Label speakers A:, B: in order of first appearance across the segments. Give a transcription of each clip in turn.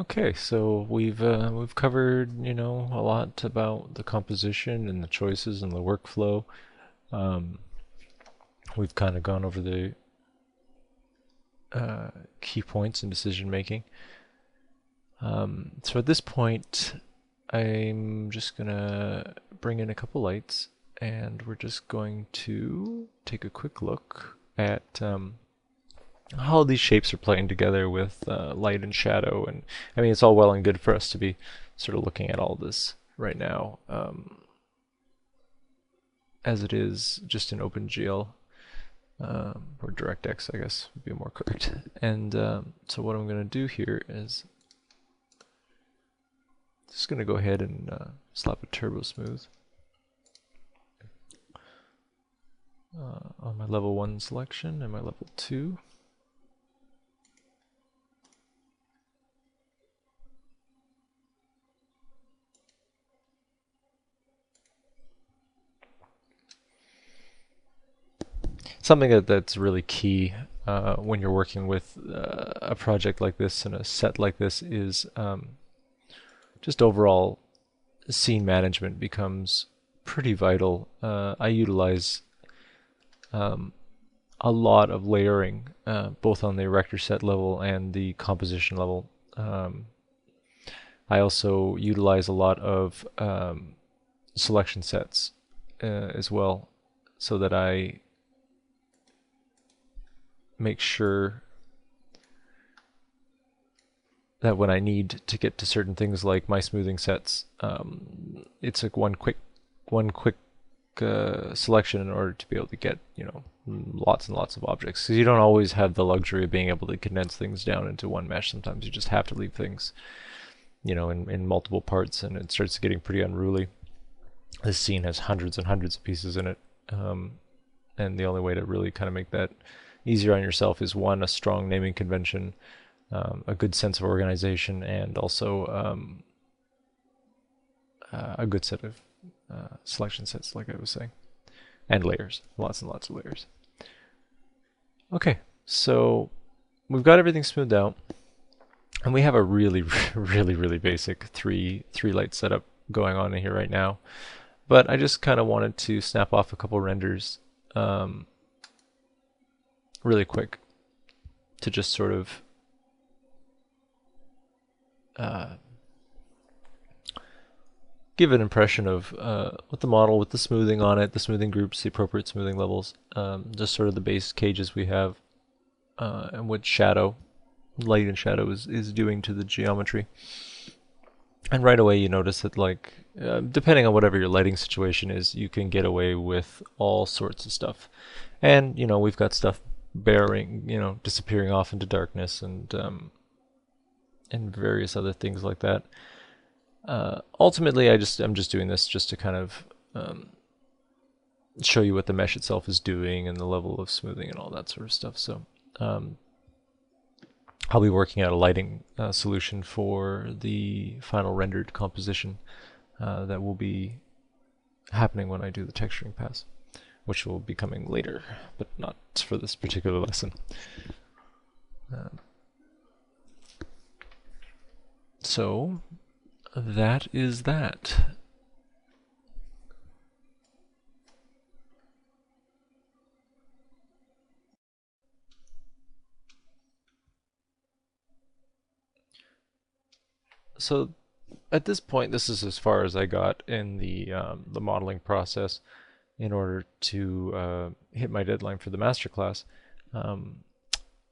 A: Okay, so we've covered, a lot about the composition and the choices and the workflow. Um, we've kind of gone over the uh, key points in decision making. So at this point, I'm just gonna bring in a couple lights, and we're just going to take a quick look at how these shapes are playing together with light and shadow. And I mean, it's all well and good for us to be sort of looking at all this right now, as it is just in OpenGL, or DirectX, I guess would be more correct. And so what I'm going to do here is just going to go ahead and slap a turbo smooth on my level 1 selection and my level 2. Something that's really key when you're working with a project like this and a set like this is just overall scene management becomes pretty vital. I utilize a lot of layering, both on the erector set level and the composition level. I also utilize a lot of selection sets as well, so that I make sure that when I need to get to certain things like my smoothing sets, it's like one quick selection in order to be able to get lots and lots of objects. Because you don't always have the luxury of being able to condense things down into one mesh. Sometimes you just have to leave things in multiple parts, and it starts getting pretty unruly. This scene has hundreds and hundreds of pieces in it, and the only way to really kind of make that easier on yourself is one, a strong naming convention, a good sense of organization, and also a good set of selection sets, like I was saying, and layers, lots and lots of layers. Okay, so we've got everything smoothed out, and we have a really, really basic three light setup going on in here right now. But I just kind of wanted to snap off a couple renders really quick to just sort of give an impression of with the model, with the smoothing on it, the smoothing groups, the appropriate smoothing levels, just sort of the base cages we have, and what shadow, light and shadow is doing to the geometry. And right away you notice that, like, depending on whatever your lighting situation is, you can get away with all sorts of stuff. And, we've got stuff bearing, disappearing off into darkness, and various other things like that. Ultimately, I'm just doing this just to kind of show you what the mesh itself is doing and the level of smoothing and all that sort of stuff. So I'll be working out a lighting solution for the final rendered composition that will be happening when I do the texturing pass, which will be coming later, but not for this particular lesson. So that is that. So at this point, this is as far as I got in the modeling process in order to hit my deadline for the masterclass. Um,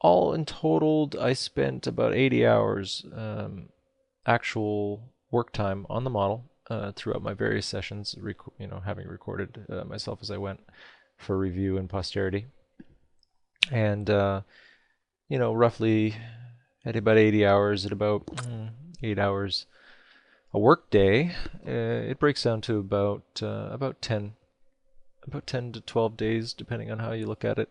A: all in totaled, I spent about 80 hours actual work time on the model throughout my various sessions, having recorded myself as I went for review and posterity. And, roughly at about 80 hours, at about 8 hours a work day, it breaks down to about 10 to 12 days, depending on how you look at it,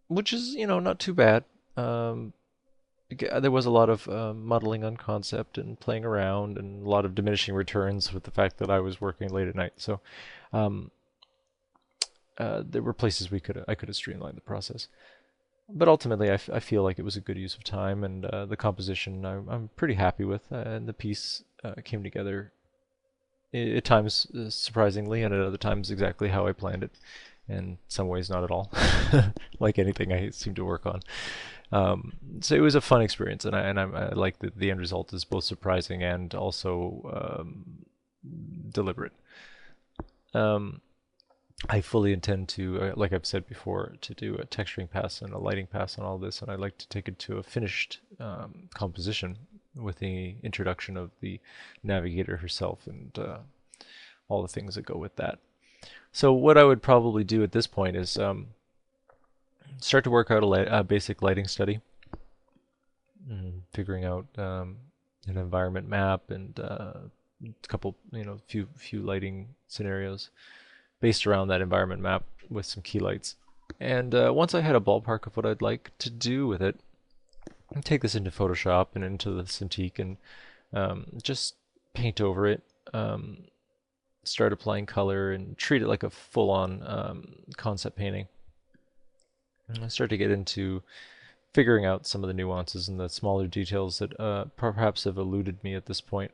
A: which is not too bad. There was a lot of muddling on concept and playing around, and a lot of diminishing returns with the fact that I was working late at night. So there were places I could have streamlined the process. but ultimately, I feel like it was a good use of time, and the composition I'm pretty happy with, and the piece came together at times surprisingly, and at other times exactly how I planned it. In some ways, not at all, like anything I seem to work on. So it was a fun experience, and I like that the end result is both surprising and also deliberate. Um, I fully intend to, like I've said before, to do a texturing pass and a lighting pass on all this, and I'd like to take it to a finished composition with the introduction of the navigator herself and all the things that go with that. So what I would probably do at this point is start to work out a basic lighting study, figuring out an environment map and a couple, few lighting scenarios based around that environment map with some key lights. And once I had a ballpark of what I'd like to do with it, I'd take this into Photoshop and into the Cintiq and just paint over it, start applying color and treat it like a full-on concept painting. And I start to get into figuring out some of the nuances and the smaller details that perhaps have eluded me at this point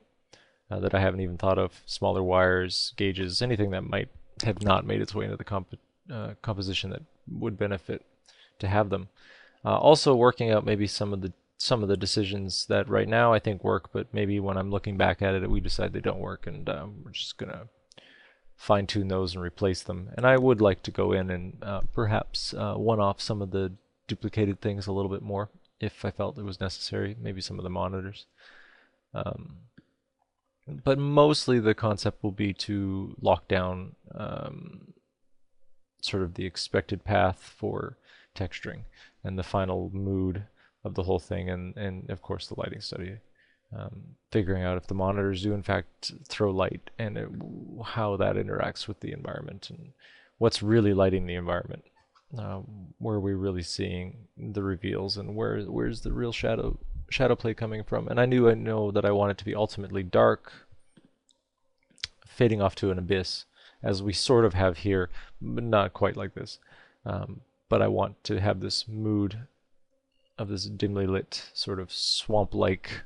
A: that I haven't even thought of. Smaller wires, gauges, anything that might have not made its way into the composition that would benefit to have them. Also working out maybe some of the decisions that right now I think work, but maybe when I'm looking back at it, we decide they don't work, and we're just gonna fine tune those and replace them. And I would like to go in and perhaps one off some of the duplicated things a little bit more if I felt it was necessary. Maybe some of the monitors. Um, but mostly the concept will be to lock down sort of the expected path for texturing and the final mood of the whole thing, and of course the lighting study. Figuring out if the monitors do in fact throw light and how that interacts with the environment and what's really lighting the environment. Where are we really seeing the reveals, and where's the real shadow play coming from? And I know that I want it to be ultimately dark, fading off to an abyss, as we sort of have here, but not quite like this. But I want to have this mood of this dimly lit sort of swamp-like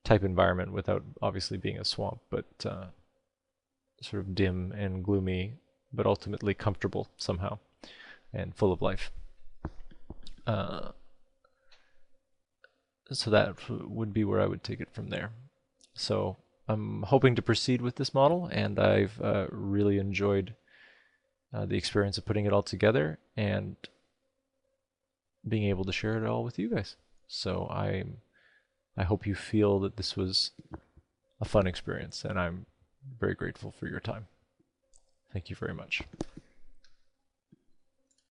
A: type environment without obviously being a swamp, but sort of dim and gloomy, but ultimately comfortable somehow and full of life. Uh, so that would be where I would take it from there. So I'm hoping to proceed with this model, and I've really enjoyed the experience of putting it all together and being able to share it all with you guys. So I hope you feel that this was a fun experience, and I'm very grateful for your time. Thank you very much.